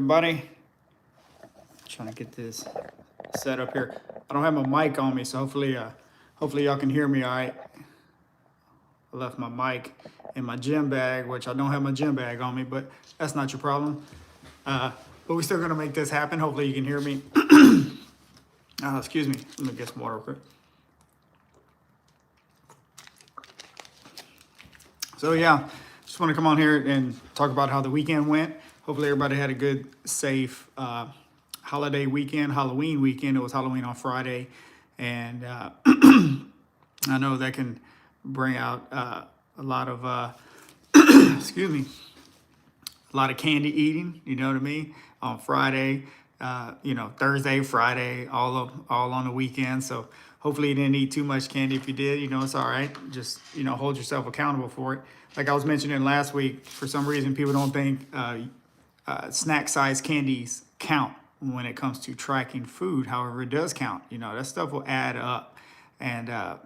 Everybody, trying to get this set up here. I don't have my mic on me, so hopefully y'all can hear me all right. I left my mic in my gym bag, which I don't have my gym bag on me, but that's not your problem. But we're still gonna make this happen. Hopefully you can hear me. Excuse me, let me get some water real quick. So yeah, just want to come on here and talk about how the weekend went. Hopefully everybody had a good, safe holiday weekend, Halloween weekend. It was Halloween on Friday, and I know that can bring out a lot of excuse me, a lot of candy eating. You know what I mean? On Friday, Thursday, Friday, all on the weekend. So hopefully you didn't eat too much candy. If you did, it's all right. Just hold yourself accountable for it. Like I was mentioning last week, for some reason people don't think snack size candies count when it comes to tracking food. However, it does count. That stuff will add up, and I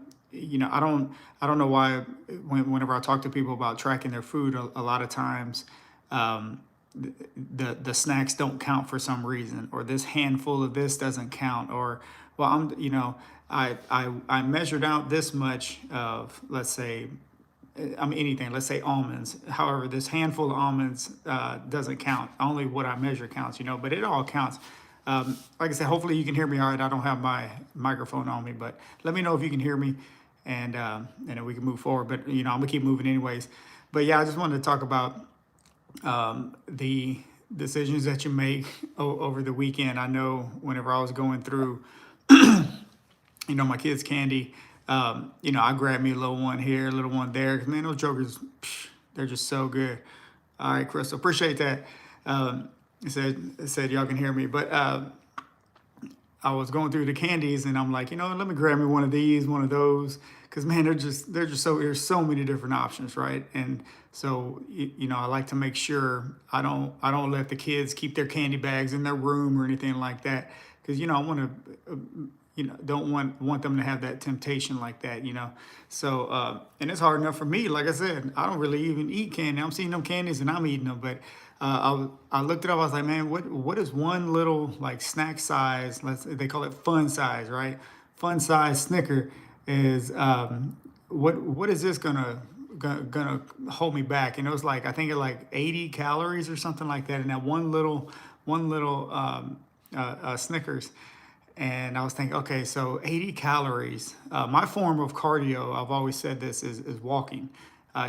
don't know why whenever I talk to people about tracking their food, a lot of times the snacks don't count for some reason, or this handful of this doesn't count, or well, I measured out this much of, let's say, anything, let's say almonds. However, this handful of almonds doesn't count. Only what I measure counts, but it all counts. Like I said, hopefully you can hear me all right. I don't have my microphone on me, but let me know if you can hear me, and then we can move forward. But I'm gonna keep moving anyways. But yeah, I just wanted to talk about the decisions that you make over the weekend. I know whenever I was going through, my kids' candy, I grabbed me a little one here, a little one there. 'Cause, man, those jokers, they're just so good. All right, Crystal, appreciate that. It said y'all can hear me, but I was going through the candies, and I'm like, let me grab me one of these, one of those, because man, they're just so, there's so many different options, right? And so I like to make sure I don't let the kids keep their candy bags in their room or anything like that, because I want to don't want them to have that temptation like that. So and it's hard enough for me. Like I said, I don't really even eat candy. I'm seeing them candies and I'm eating them, but I looked it up. I was like, man, what is one little like snack size? They call it fun size, right? Fun size Snicker is what is this gonna hold me back? And it was like, I think it like 80 calories or something like that in that one little Snickers. And I was thinking, okay, so 80 calories. My form of cardio, I've always said this, is walking.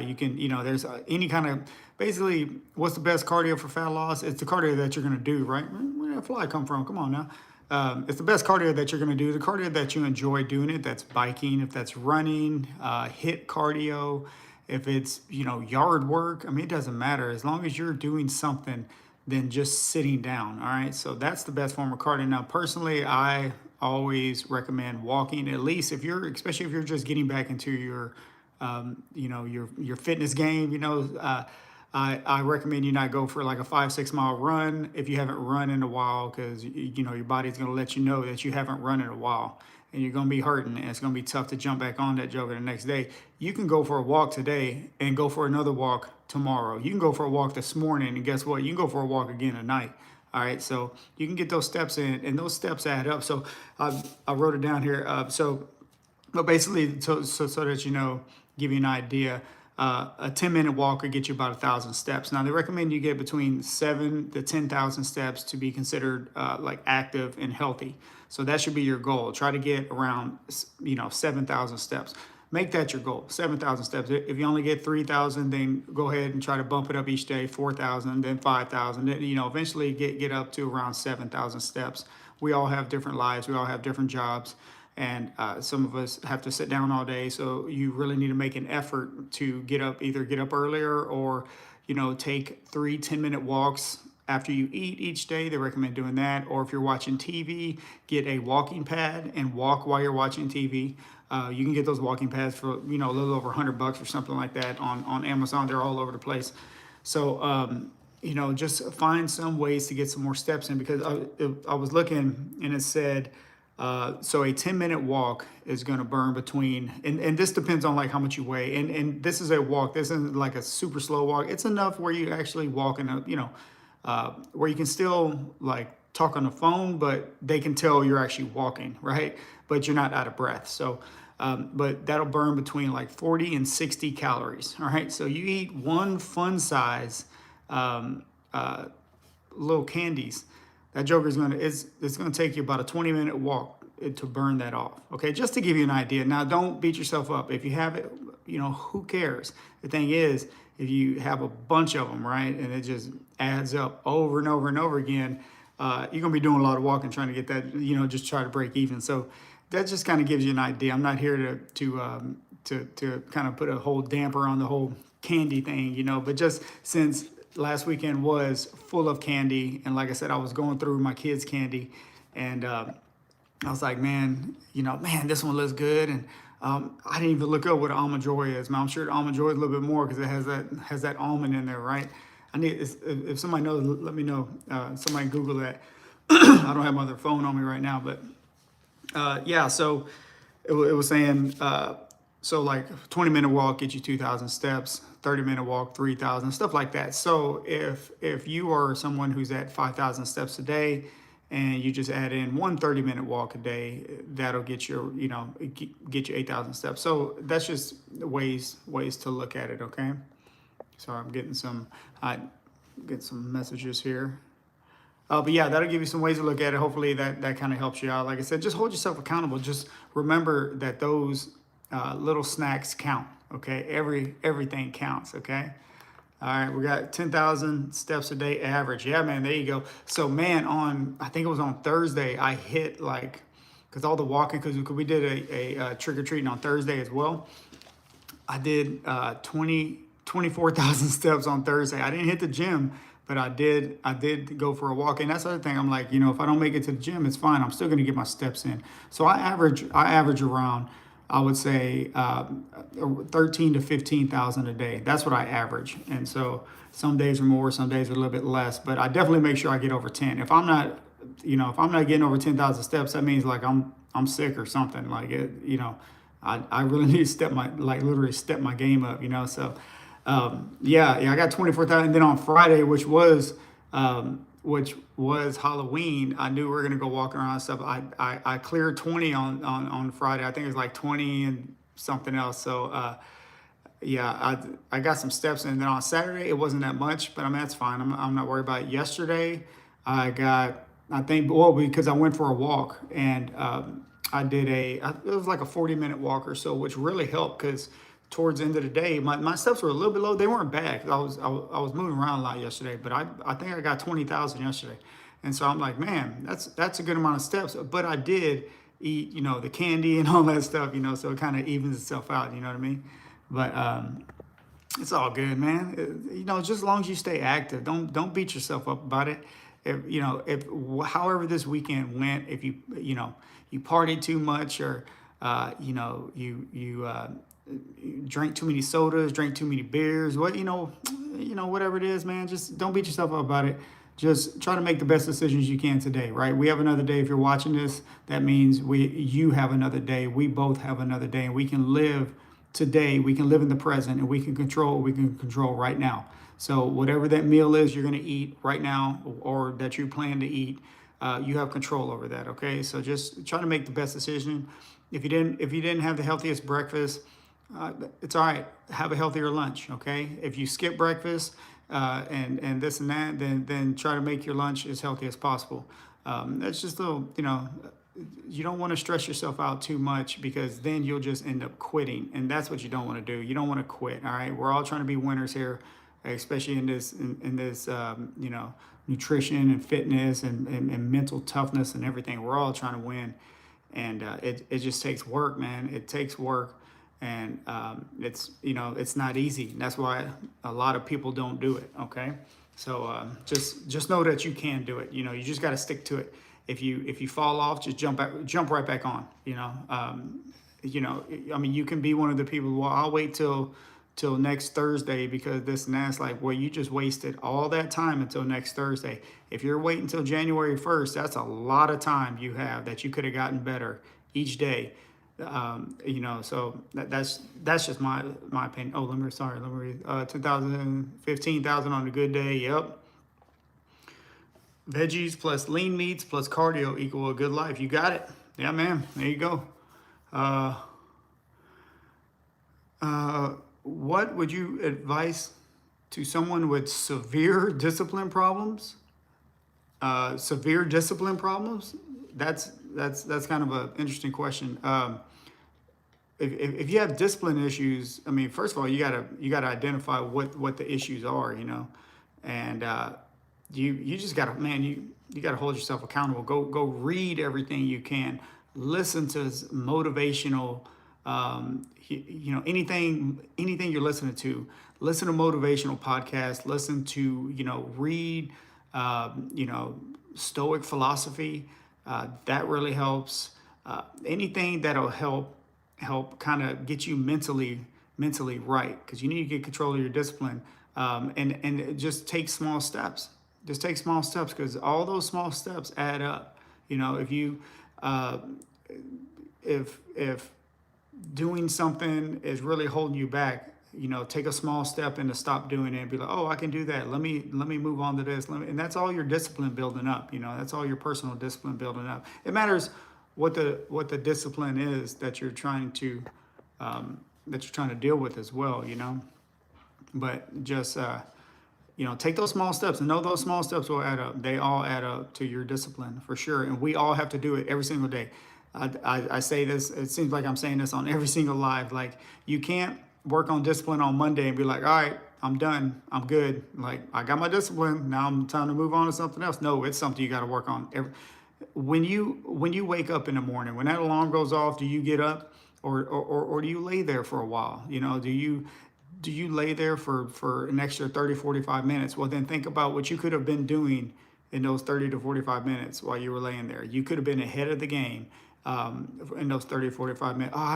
You can, there's any kind of, basically, what's the best cardio for fat loss? It's the cardio that you're going to do, right? Where did that fly come from? Come on now. It's the best cardio that you're going to do, the cardio that you enjoy doing it. That's biking, if that's running, HIIT cardio, if it's, yard work. I mean, it doesn't matter. As long as you're doing something than just sitting down. All right. So that's the best form of cardio. Now, personally, I always recommend walking, at least especially if you're just getting back into your, your fitness game. I recommend you not go for like a 5-6 mile run if you haven't run in a while, because your body's going to let you know that you haven't run in a while, and you're going to be hurting, and it's going to be tough to jump back on that joker the next day. You can go for a walk today and go for another walk tomorrow. You can go for a walk this morning, and guess what? You can go for a walk again tonight. All right, so you can get those steps in, and those steps add up. So I wrote it down here. But basically, so that give you an idea. A 10-minute walk could get you about 1,000 steps. Now, they recommend you get between 7,000 to 10,000 steps to be considered like active and healthy. So that should be your goal. Try to get around 7,000 steps. Make that your goal, 7,000 steps. If you only get 3,000, then go ahead and try to bump it up each day, 4,000, then 5,000. Then eventually get up to around 7,000 steps. We all have different lives. We all have different jobs. And some of us have to sit down all day, so you really need to make an effort to either get up earlier, or take 3 10-minute walks after you eat each day. They recommend doing that. Or if you're watching TV, get a walking pad and walk while you're watching TV. You can get those walking pads for a little over $100 or something like that on Amazon. They're all over the place. So just find some ways to get some more steps in, because I was looking and it said, so a 10-minute walk is going to burn between, and this depends on like how much you weigh. And this is a walk. This isn't like a super slow walk. It's enough where you actually walk in where you can still like talk on the phone, but they can tell you're actually walking, right? But you're not out of breath. So, but that'll burn between like 40 and 60 calories. All right. So you eat one fun size um, uh, little candies. That joker's gonna it's gonna take you about a 20-minute walk to burn that off. Okay, just to give you an idea. Now, don't beat yourself up if you have it. Who cares? The thing is, if you have a bunch of them, right, and it just adds up over and over and over again, you're gonna be doing a lot of walking trying to get that. Just try to break even. So that just kind of gives you an idea. I'm not here to kind of put a whole damper on the whole candy thing, but just since last weekend was full of candy, and like I said, I was going through my kids' candy, and I was like, man, this one looks good, and I didn't even look up what almond joy is. Man, I'm sure almond joy is a little bit more because it has that almond in there, right? If somebody knows, let me know. Somebody Google that. I don't have my other phone on me right now, but yeah. So it was saying so like 20-minute walk get you 2,000 steps, 30-minute walk 3,000, stuff like that. So if you are someone who's at 5,000 steps a day, and you just add in one 30-minute walk a day, that'll get get you 8,000 steps. So that's just ways to look at it. Okay. Sorry, I'm getting some messages here. But yeah, that'll give you some ways to look at it. Hopefully that kind of helps you out. Like I said, just hold yourself accountable. Just remember that those little snacks count. Okay, everything counts. Okay. All right, we got 10,000 steps a day average. Yeah, man, there you go. So, man, I think it was on Thursday, I hit because all the walking, because we did a trick-or-treating on Thursday as well. I did 24,000 steps on Thursday. I didn't hit the gym, but I did go for a walk. And that's the other thing. I'm like, if I don't make it to the gym, it's fine. I'm still going to get my steps in. So I average around, I would say 13 to 15,000 a day. That's what I average. And so some days are more, some days are a little bit less, but I definitely make sure I get over 10. If I'm not getting over 10,000 steps, that means like I'm sick or something. Like I really need to literally step my game up, So yeah, I got 24,000. And then on Friday, which was Halloween, I knew we were gonna go walk around and stuff. I cleared 20 on Friday. I think it was like 20 and something else. So yeah, I got some steps in. And then on Saturday it wasn't that much, but I mean that's fine. I'm not worried about it. Yesterday because I went for a walk, and I did it was like a 40-minute walk or so, which really helped because towards the end of the day, my steps were a little bit low. They weren't bad 'cause I was moving around a lot yesterday, but I think I got 20,000 yesterday, and so I'm like, man, that's a good amount of steps. But I did eat, the candy and all that stuff, so it kind of evens itself out. You know what I mean? But it's all good, man. Just as long as you stay active, don't beat yourself up about it. If however this weekend went, if you partied too much, or you drank too many sodas, drank too many beers, whatever it is, man, just don't beat yourself up about it. Just try to make the best decisions you can today, right? We have another day. If you're watching this, that means you have another day. We both have another day, and we can live today. We can live in the present, and we can control what we can control right now. So whatever that meal is you're going to eat right now, or that you plan to eat, you have control over that. Okay, so just try to make the best decision. If you didn't have the healthiest breakfast, it's all right. Have a healthier lunch. Okay, if you skip breakfast and this and that, then try to make your lunch as healthy as possible. That's just a little, you don't want to stress yourself out too much, because then you'll just end up quitting, and that's what you don't want to do. You don't want to quit. All right, we're all trying to be winners here, especially in this nutrition and fitness and mental toughness and everything. We're all trying to win, and it just takes work, man. It takes work, and it's not easy. And that's why a lot of people don't do it. Okay, so just know that you can do it. You just got to stick to it. If you fall off, just jump right back on. I mean, you can be one of the people. Well, I'll wait till next Thursday because this and that's like, well, you just wasted all that time until next Thursday. If you're waiting until January 1st, that's a lot of time you have that you could have gotten better each day. So that's just my opinion. Oh, let me read 10,000, 15,000 on a good day. Yep. Veggies plus lean meats plus cardio equal a good life. You got it. Yeah, man. There you go. Uh, what would you advise to someone with severe discipline problems? Severe discipline problems? That's kind of an interesting question. If you have discipline issues, I mean, first of all, you gotta identify what the issues are, and you just gotta, man, you gotta hold yourself accountable. Go read everything you can, listen to motivational, anything you're listening to, listen to motivational podcasts, listen to read, Stoic philosophy, that really helps. Anything that'll help kind of get you mentally right, because you need to get control of your discipline, and just take small steps. Just take small steps, because all those small steps add up. If you uh, if doing something is really holding you back, take a small step and to stop doing it and be like, oh, I can do that. Let me move on to this. And that's all your discipline building up. That's all your personal discipline building up. It matters what the discipline is that you're trying to deal with as well. But just take those small steps, and know those small steps will add up. They all add up to your discipline for sure, and we all have to do it every single day. I say this, it seems like I'm saying this on every single live. Like, you can't work on discipline on Monday and be like, all right, I'm done, I'm good. Like, I got my discipline, now I'm time to move on to something else. No, it's something you got to work on. When you wake up in the morning, when that alarm goes off, do you get up, or do you lay there for a while? Do you lay there for an extra 30, 45 minutes? Well, then think about what you could have been doing in those 30 to 45 minutes while you were laying there. You could have been ahead of the game, in those 30, 45 minutes. Oh, I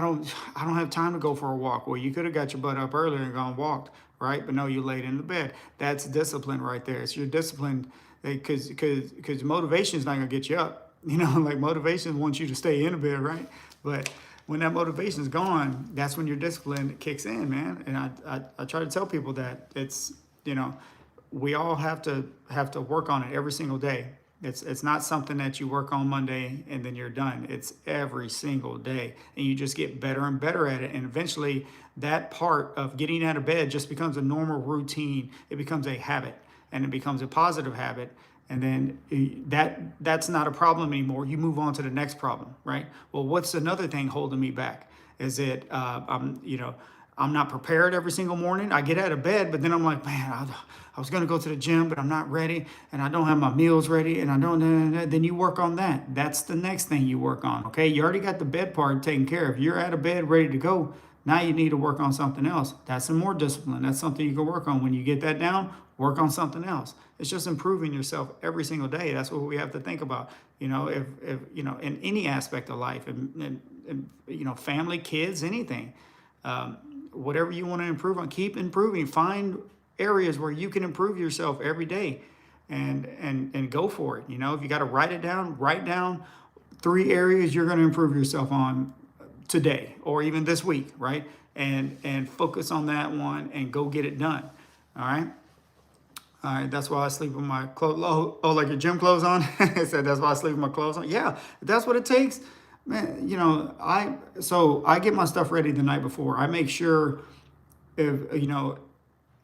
don't have time to go for a walk. Well, you could have got your butt up earlier and gone walked, right? But no, you laid in the bed. That's discipline right there. It's your discipline, because motivation is not going to get you up. Like, motivation wants you to stay in the bed, right? But when that motivation is gone, that's when your discipline kicks in, man. And I try to tell people that it's, we all have to work on it every single day. It's not something that you work on Monday and then you're done. It's every single day, and you just get better and better at it. And eventually, that part of getting out of bed just becomes a normal routine. It becomes a habit, and it becomes a positive habit. And then that's not a problem anymore. You move on to the next problem, right? Well, what's another thing holding me back? Is it I'm not prepared every single morning. I get out of bed, but then I'm like, man, I was going to go to the gym, but I'm not ready, and I don't have my meals ready, and I don't. Then you work on that. That's the next thing you work on. Okay, you already got the bed part taken care of. You're out of bed, ready to go. Now you need to work on something else. That's some more discipline. That's something you can work on. When you get that down, work on something else. It's just improving yourself every single day. That's what we have to think about. If in any aspect of life, and family, kids, anything. Whatever you want to improve on, keep improving. Find areas where you can improve yourself every day, and go for it. If you got to write down 3 areas you're going to improve yourself on today, or even this week, right? And focus on that one and go get it done. All right, that's why I sleep with my clothes. Oh, like your gym clothes on? I said that's why I sleep with my clothes on. Yeah, if that's what it takes, man. I get my stuff ready the night before. I make sure, if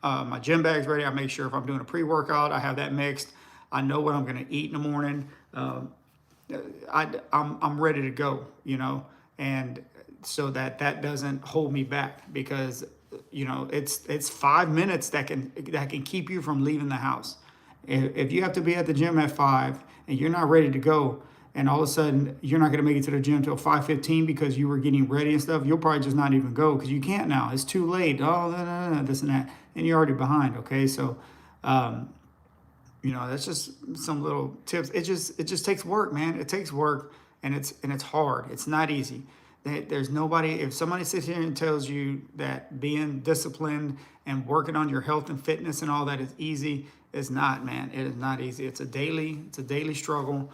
my gym bag's ready. I make sure if I'm doing a pre-workout, I have that mixed. I know what I'm going to eat in the morning. I'm ready to go. And so that doesn't hold me back, because it's 5 minutes that can keep you from leaving the house. If you have to be at the gym at 5 and you're not ready to go, and all of a sudden you're not going to make it to the gym till 5:15 because you were getting ready and stuff, you'll probably just not even go, because you can't now. It's too late. Oh, this and that, and you're already behind. Okay, so that's just some little tips. It just takes work, man. It takes work, and it's hard. It's not easy. There's nobody. If somebody sits here and tells you that being disciplined and working on your health and fitness and all that is easy, it's not, man. It is not easy. It's a daily struggle,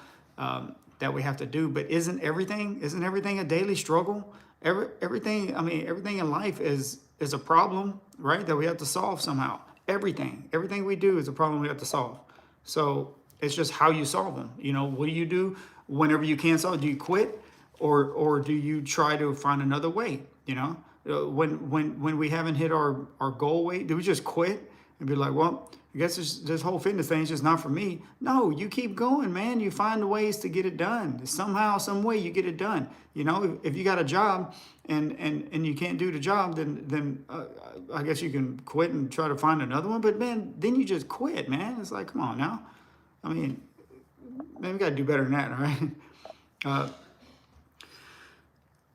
that we have to do. But isn't everything a daily struggle? Everything. I mean, everything in life is a problem, right? That we have to solve somehow. Everything we do is a problem we have to solve. So It's just how you solve them. You know, what do you do whenever you can't solve? Do you quit, or do you try to find another way? You know, when we haven't hit our goal weight, do we just quit and be like, well, I guess this whole fitness thing is just not for me? No, you keep going, man. You find the ways to get it done. Somehow, some way, you get it done. You know, if you got a job and you can't do the job, then I guess you can quit and try to find another one. But man, then you just quit, man. It's like, come on now. I mean, man, we got to do better than that, all right? Uh,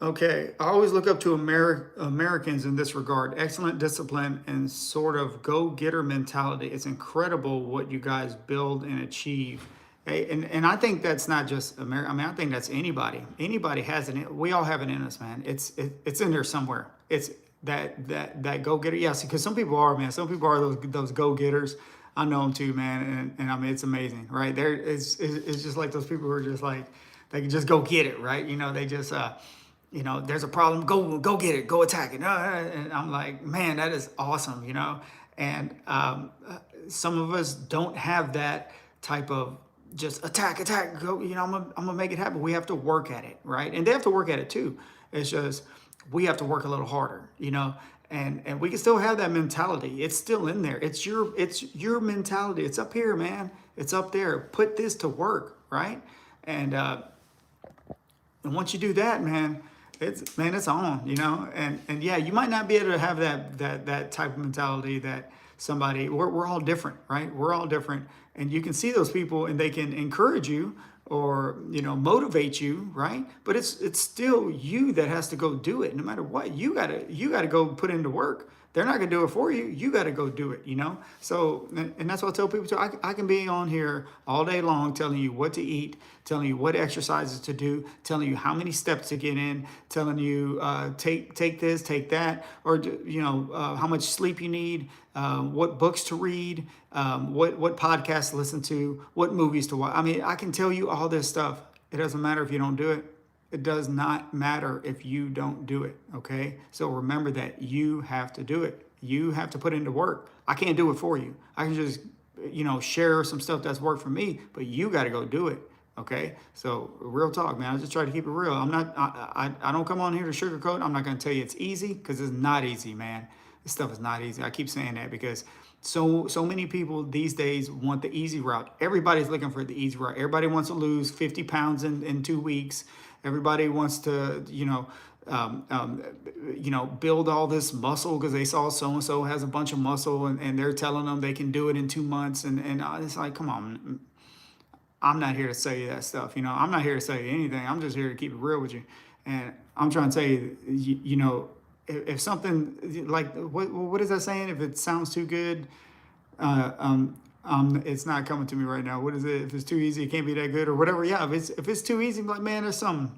Okay, I always look up to Americans in this regard. Excellent discipline and sort of go-getter mentality. It's incredible what you guys build and achieve. And I think that's not just America. I mean, I think that's anybody. Anybody has it. We all have it in us, man. It's in there somewhere. It's that go-getter. Yes, because some people are, man. Some people are those go-getters. I know them too, man. And I mean, it's amazing, right? It's just like those people who are just like, they can just go get it, right? You know, they just you know, there's a problem, go get it, go attack it. And I'm like, man, that is awesome, you know. And some of us don't have that type of just attack, go, you know, I'm gonna make it happen. We have to work at it, right? And they have to work at it too. It's just we have to work a little harder, you know. And we can still have that mentality. It's still in there. It's your mentality. It's up here, man. It's up there. Put this to work, right? And once you do that, man, it's on, you know. And yeah, you might not be able to have that type of mentality that somebody, we're all different, right? We're all different. And you can see those people and they can encourage you or, you know, motivate you, right? But it's still you that has to go do it. No matter what, you gotta go put into work. They're not gonna do it for you. You gotta go do it, you know? So, and that's what I tell people too. I can be on here all day long telling you what to eat, telling you what exercises to do, telling you how many steps to get in, telling you take this, take that, or you know how much sleep you need, what books to read, what podcasts to listen to, what movies to watch. I mean, I can tell you all this stuff. It doesn't matter if you don't do it. It does not matter if you don't do it, okay? So remember that you have to do it. You have to put into work. I can't do it for you. I can just, you know, share some stuff that's worked for me, but you got to go do it, okay? So real talk, man. I just try to keep it real. I don't come on here to sugarcoat. I'm not going to tell you it's easy because it's not easy, man. This stuff is not easy. I keep saying that because so many people these days want the easy route. Everybody's looking for the easy route. Everybody wants to lose 50 pounds in 2 weeks. Everybody wants to, build all this muscle because they saw so-and-so has a bunch of muscle and they're telling them they can do it in 2 months. And it's like, come on, I'm not here to sell you that stuff. You know, I'm not here to sell you anything. I'm just here to keep it real with you. And I'm trying to tell you, you know, if something like, what is that saying? If it sounds too good, it's not coming to me right now. What is it? If it's too easy, it can't be that good or whatever. Yeah, if it's too easy, I'm like, man, there's something.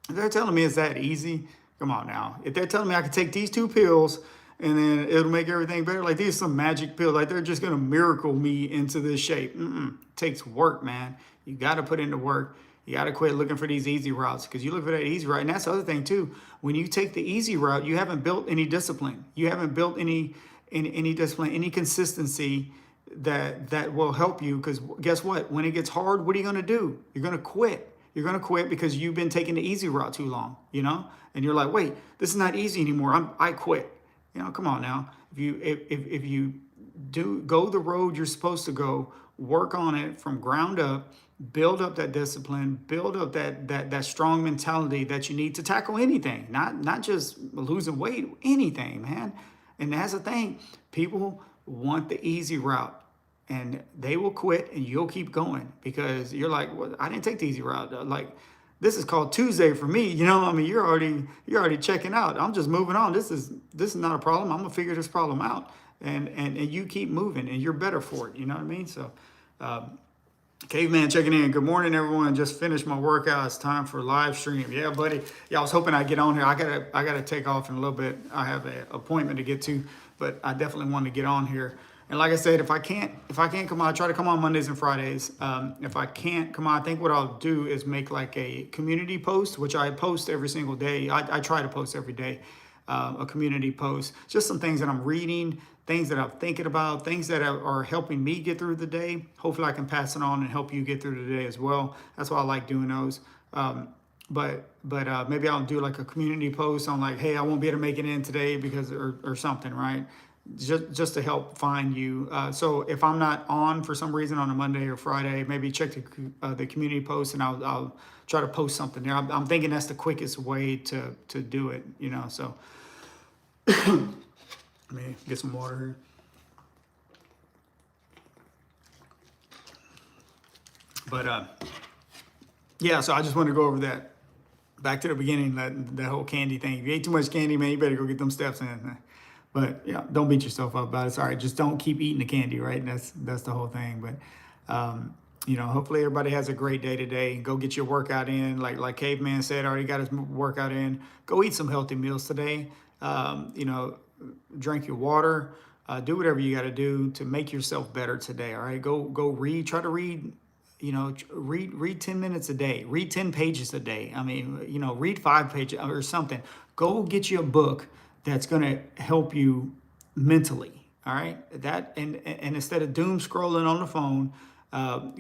If they're telling me it's that easy, come on now. If they're telling me I can take these 2 pills and then it'll make everything better, like these are some magic pills, like they're just gonna miracle me into this shape. It takes work, man. You got to put into work. You got to quit looking for these easy routes because you look for that easy route. And that's the other thing too. When you take the easy route, you haven't built any discipline. You haven't built any discipline, any consistency that will help you. Because guess what? When it gets hard, what are you going to do? You're going to quit. You're going to quit because you've been taking the easy route too long, you know? And you're like, wait, this is not easy anymore. I quit. You know, come on now. If you do go the road you're supposed to go, work on it from ground up, build up that discipline, build up that strong mentality that you need to tackle anything, not just losing weight, anything, man. And that's the thing. People want the easy route and they will quit and you'll keep going because you're like, well, I didn't take the easy route. Like, this is called Tuesday for me. You know, I mean, you're already checking out. I'm just moving on. This is not a problem. I'm gonna figure this problem out. And you keep moving and you're better for it. You know what I mean? So, Caveman checking in. Good morning, everyone. Just finished my workout. It's time for live stream. Yeah, buddy. Yeah, I was hoping I'd get on here. I gotta take off in a little bit. I have an appointment to get to, but I definitely want to get on here. And like I said, if I can't come on, I try to come on Mondays and Fridays. If I can't come on, I think what I'll do is make like a community post, which I post every single day. I try to post every day. a community post, just some things that I'm reading, things that I'm thinking about, things that are helping me get through the day. Hopefully, I can pass it on and help you get through the day as well. That's why I like doing those. But maybe I'll do like a community post on like, hey, I won't be able to make it in today because or something, right? Just to help find you. So if I'm not on for some reason on a Monday or Friday, maybe check the community post and I'll try to post something there. I'm thinking that's the quickest way to do it, you know. So let me get some water here. But yeah, so I just want to go over that. Back to the beginning, that whole candy thing. If you ate too much candy, man, you better go get them steps in. But yeah, don't beat yourself up about it. Sorry, just don't keep eating the candy, right? And that's the whole thing. But you know, hopefully everybody has a great day today. Go get your workout in. Like Caveman said, already got his workout in. Go eat some healthy meals today. You know, drink your water. Do whatever you got to do to make yourself better today. All right, go read. Try to read. You know, read 10 minutes a day. Read 10 pages a day. I mean, you know, read 5 pages or something. Go get you a book that's going to help you mentally. All right, that and instead of doom scrolling on the phone,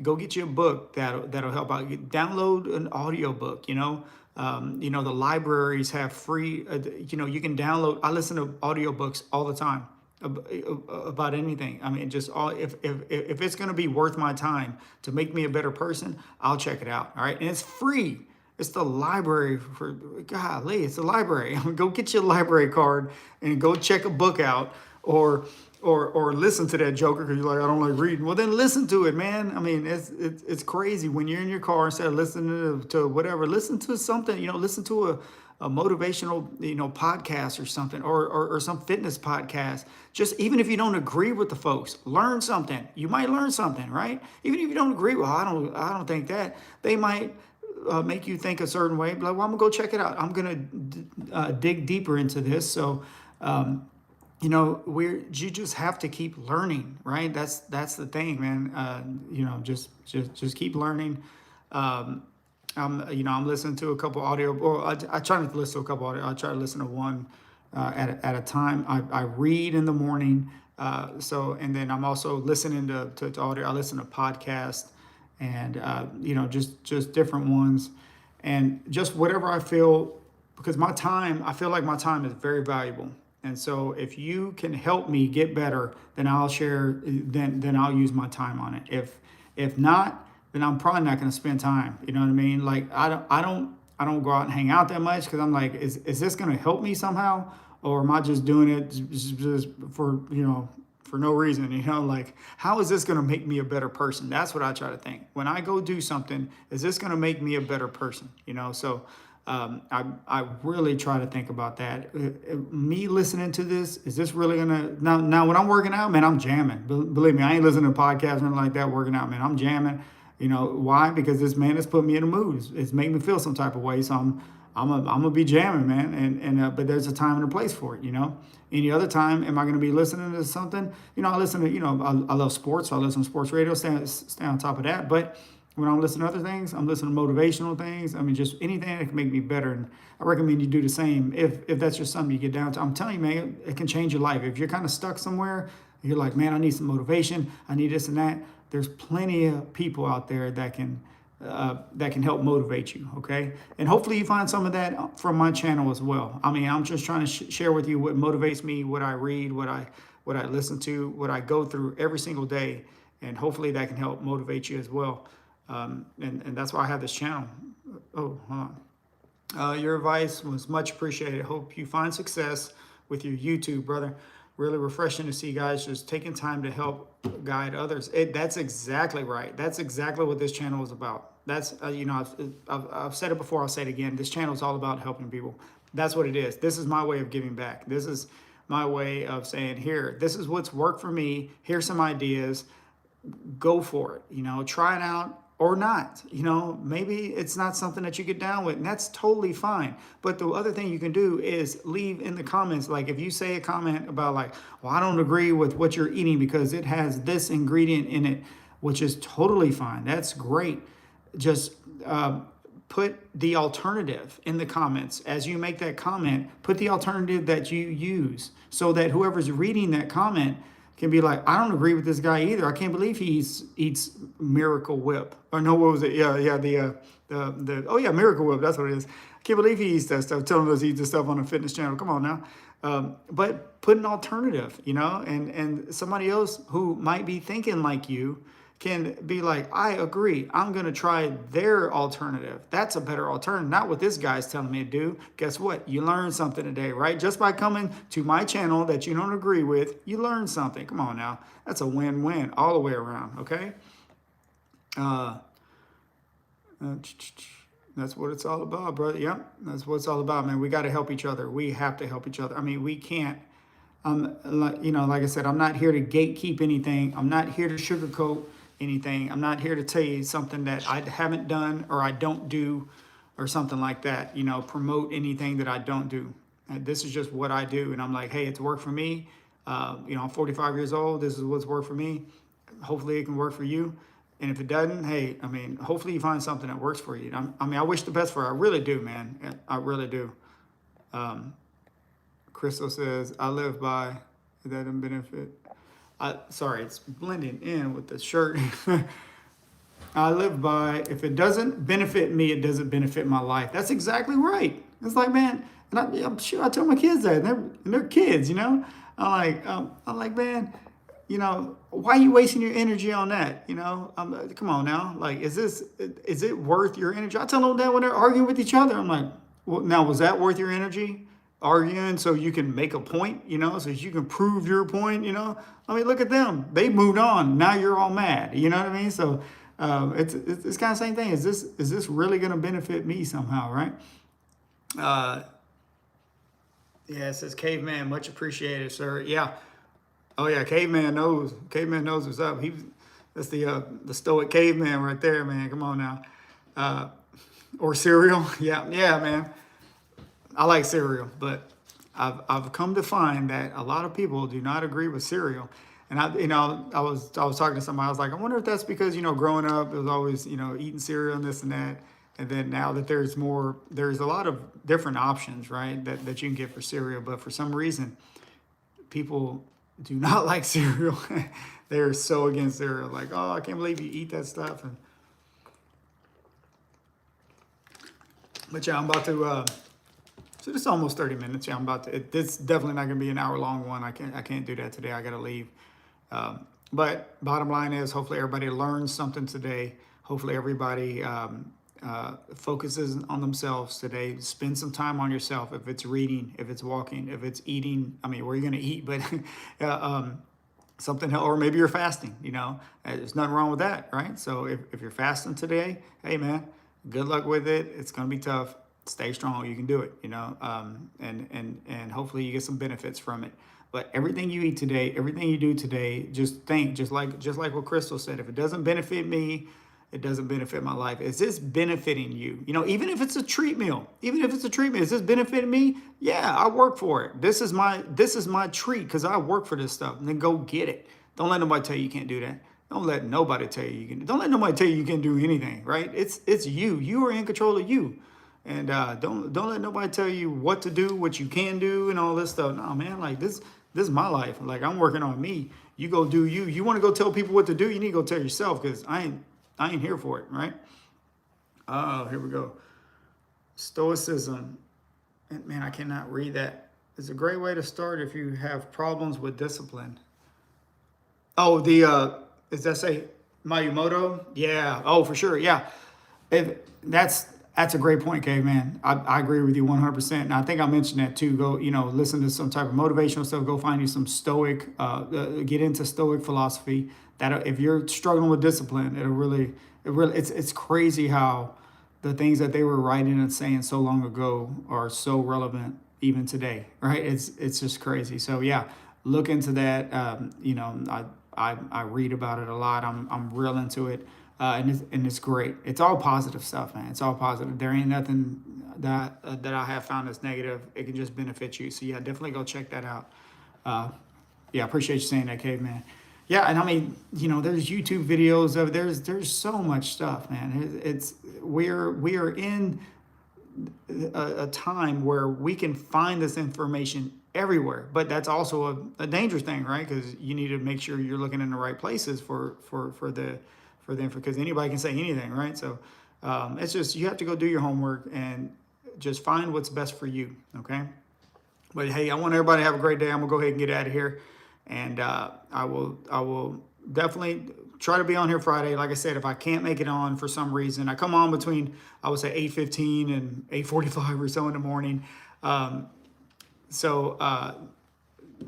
go get you a book that'll help out. You download an audio book. You know, the libraries have free. You know, you can download. I listen to audiobooks all the time about anything. I mean, just all if it's going to be worth my time to make me a better person, I'll check it out. All right, and it's free. It's the library for golly. It's the library. Go get your library card and go check a book out, or listen to that joker because you're like, I don't like reading. Well, then listen to it, man. I mean, it's crazy when you're in your car instead of listening to whatever. Listen to something. You know, listen to a motivational, you know, podcast or something, or some fitness podcast. Just even if you don't agree with the folks, learn something. You might learn something, right? Even if you don't agree, well, I don't think that. They might make you think a certain way. But like, well, I'm gonna go check it out. I'm gonna dig deeper into this. So, you know, you just have to keep learning, right? That's the thing, man. You know, just keep learning. I'm listening to a couple audio, or I try not to listen to a couple audio. I try to listen to one at a time. I read in the morning, and then I'm also listening to audio. I listen to podcasts, and you know, just different ones, and just whatever I feel, because I feel like my time is very valuable. And so if you can help me get better, then I'll share, then I'll use my time on it. If not, then I'm probably not going to spend time. You know what I mean? Like I don't go out and hang out that much because I'm like, is this going to help me somehow, or am I just doing it just for, you know, for no reason? You know, like, how is this going to make me a better person? That's what I try to think when I go do something. Is this going to make me a better person? You know, so. I really try to think about that. Me listening to this, is this really gonna now when I'm working out, man, I'm jamming. Believe me, I ain't listening to podcasts or anything like that working out, man. I'm jamming. You know why? Because this man has put me in a mood. It's made me feel some type of way. So I'm gonna be jamming, man. And but there's a time and a place for it. You know. Any other time, am I gonna be listening to something? You know, I listen to, you know, I love sports. So I listen to sports radio. Stay on top of that, but. When I'm listening to other things, I'm listening to motivational things. I mean, just anything that can make me better. And I recommend you do the same if that's just something you get down to. I'm telling you, man, it can change your life. If you're kind of stuck somewhere, you're like, man, I need some motivation. I need this and that. There's plenty of people out there that can help motivate you, okay? And hopefully you find some of that from my channel as well. I mean, I'm just trying to share with you what motivates me, what I read, what I listen to, what I go through every single day. And hopefully that can help motivate you as well. And that's why I have this channel. Oh, hold on. Your advice was much appreciated. Hope you find success with your YouTube, brother. Really refreshing to see guys just taking time to help guide others. That's exactly right. That's exactly what this channel is about. That's, you know, I've said it before, I'll say it again. This channel is all about helping people. That's what it is. This is my way of giving back. This is my way of saying, here, this is what's worked for me. Here's some ideas. Go for it. You know, try it out. Or not, you know, maybe it's not something that you get down with, and that's totally fine. But the other thing you can do is leave in the comments. Like if you say a comment about like, well, I don't agree with what you're eating because it has this ingredient in it, which is totally fine. That's great. Just put the alternative in the comments. As you make that comment, put the alternative that you use so that whoever's reading that comment can be like, I don't agree with this guy either. I can't believe he eats Miracle Whip. Or no, what was it? Yeah, oh yeah, Miracle Whip. That's what it is. I can't believe he eats that stuff. Telling us he eats the stuff on the fitness channel. Come on now. But put an alternative, and somebody else who might be thinking like you can be like, I agree. I'm going to try their alternative. That's a better alternative, not what this guy's telling me to do. Guess what? You learned something today, right? Just by coming to my channel that you don't agree with, you learned something. Come on now. That's a win-win all the way around, okay? That's what it's all about, brother. Yep, that's what it's all about, man. We got to help each other. We have to help each other. I mean, we can't, like I said, I'm not here to gatekeep anything. I'm not here to sugarcoat anything. I'm not here to tell you something that I haven't done or I don't do or something like that, promote anything that I don't do. This is just what I do. And I'm like, hey, it's worked for me. I'm 45 years old. This is what's worked for me. Hopefully it can work for you. And if it doesn't, hey, hopefully you find something that works for you. I wish the best for her. I really do, man. I really do. Crystal says, I live by, that doesn't benefit. Sorry, it's blending in with the shirt. I live by, if it doesn't benefit me, it doesn't benefit my life. That's exactly right. It's like, man, and I'm sure I tell my kids that, and they're kids, I'm like, man, why are you wasting your energy on that? Come on now. Like, is it worth your energy? I tell them that when they're arguing with each other. I'm like, well, now, was that worth your energy? Arguing so you can make a point, so you can prove your point, look at them. They moved on. Now you're all mad. You know what I mean? So it's kind of the same thing. Is this really going to benefit me somehow, right? Yeah, it says Caveman, much appreciated, sir. Yeah. Oh yeah, Caveman knows. Caveman knows what's up. That's the stoic caveman right there, man. Come on now. Or cereal. Yeah, man. I like cereal, but I've come to find that a lot of people do not agree with cereal. And I was talking to somebody. I was like, I wonder if that's because growing up it was always eating cereal and this and that, and then now that there's a lot of different options, right? That you can get for cereal, but for some reason, people do not like cereal. They're so against cereal. Like, oh, I can't believe you eat that stuff. But yeah, I'm about to. So this is almost 30 minutes. Yeah, I'm about to. It's definitely not going to be an hour-long one. I can't do that today. I got to leave. But bottom line is, hopefully everybody learns something today. Hopefully everybody focuses on themselves today. Spend some time on yourself. If it's reading, if it's walking, if it's eating. Where are you going to eat? But something, or maybe you're fasting. There's nothing wrong with that, right? So if you're fasting today, hey man, good luck with it. It's going to be tough. Stay strong. You can do it, and hopefully you get some benefits from it. But everything you eat today, everything you do today, just think, just like what Crystal said, if it doesn't benefit me, it doesn't benefit my life. Is this benefiting you? Even if it's a treat meal, is this benefiting me? Yeah, I work for it. This is my treat because I work for this stuff. And then go get it. Don't let nobody tell you you can't do that. Don't let nobody tell you you can. Don't let nobody tell you you can't do anything, right? It's you. You are in control of you. And don't let nobody tell you what to do, what you can do, and all this stuff. No, man, like this is my life. Like, I'm working on me. You go do you. You want to go tell people what to do, you need to go tell yourself, because I ain't here for it, right? Oh, here we go. Stoicism. And man, I cannot read that. It's a great way to start if you have problems with discipline. Oh, does that say Mayumoto? Yeah. Oh, for sure. Yeah. That's a great point, Caveman. I agree with you 100%. And I think I mentioned that too. Go, listen to some type of motivational stuff. Go find you some Stoic, get into Stoic philosophy. That if you're struggling with discipline, it's crazy how the things that they were writing and saying so long ago are so relevant even today, right? It's just crazy. So yeah, look into that. I read about it a lot. I'm real into it. And it's great. It's all positive stuff, man. It's all positive. There ain't nothing that I have found that's negative. It can just benefit you. So yeah, definitely go check that out. Yeah, I appreciate you saying that, Caveman. Yeah, and I mean, there's YouTube videos of there's so much stuff, man. It's we are in a time where we can find this information everywhere, but that's also a dangerous thing, right? Because you need to make sure you're looking in the right places for the info, because anybody can say anything, right? So it's just you have to go do your homework and just find what's best for you. Okay. But hey, I want everybody to have a great day. I'm gonna go ahead and get out of here, and I will definitely try to be on here Friday. Like I said, if I can't make it on for some reason, I come on between, I would say, 8:15 and 8:45 or so in the morning. Um, so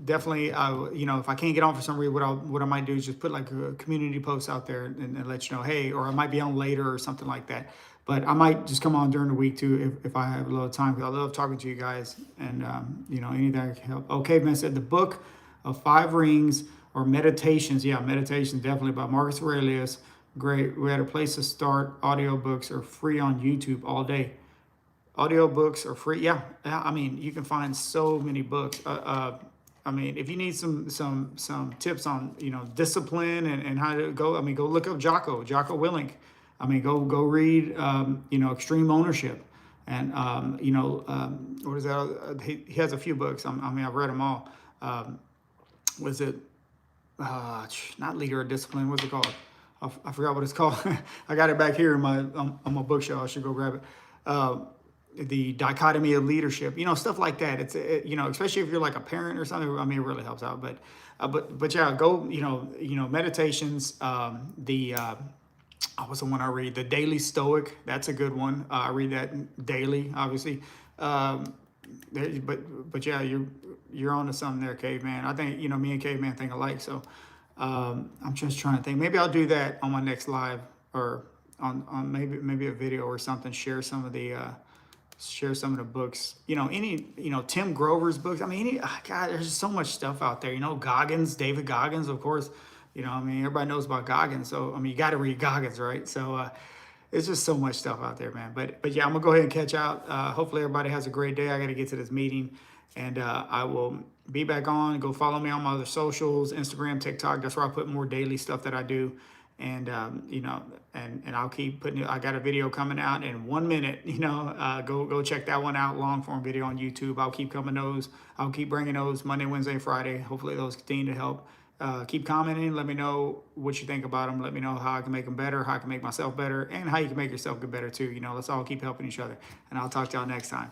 definitely, if I can't get on for some reason, what I might do is just put like a community post out there and let you know, hey, or I might be on later or something like that. But I might just come on during the week too if I have a little time, because I love talking to you guys, and anything I can help. Okay, man said the book of Five Rings or Meditations. Yeah, Meditations definitely by Marcus Aurelius. Great. We had a place to start. Audiobooks are free on YouTube all day. Audiobooks are free. Yeah, yeah. I mean, you can find so many books. I mean, if you need some tips on discipline and how to go, I mean, go look up Jocko Willink. I mean, go read Extreme Ownership, and what is that? He has a few books. I mean, I've read them all. Was it not Leader of Discipline? What's it called? I forgot what it's called. I got it back here in my on my bookshelf. I should go grab it. The Dichotomy of Leadership, stuff like that. Especially if you're like a parent or something. I mean, it really helps out. But yeah, go. Meditations. What's the one I read? The Daily Stoic. That's a good one. I read that daily, obviously. Um, but yeah, you're onto something there, Caveman. I think me and Caveman think alike. So I'm just trying to think. Maybe I'll do that on my next live, or on maybe a video or something. Share some of the books. Tim Grover's books. I mean, God, there's just so much stuff out there. David Goggins, of course. I mean, everybody knows about Goggins. So I mean, you got to read Goggins, right? So it's just so much stuff out there, man. But yeah, I'm gonna go ahead and catch out. Hopefully, everybody has a great day. I got to get to this meeting, and I will be back on. Go follow me on my other socials, Instagram, TikTok. That's where I put more daily stuff that I do. And and I'll keep putting it. I got a video coming out in 1 minute. Go check that one out. Long form video on YouTube. I'll keep coming those. I'll keep bringing those Monday, Wednesday, Friday. Hopefully those continue to help. Keep commenting. Let me know what you think about them. Let me know how I can make them better, how I can make myself better, and how you can make yourself get better too. Let's all keep helping each other. And I'll talk to y'all next time.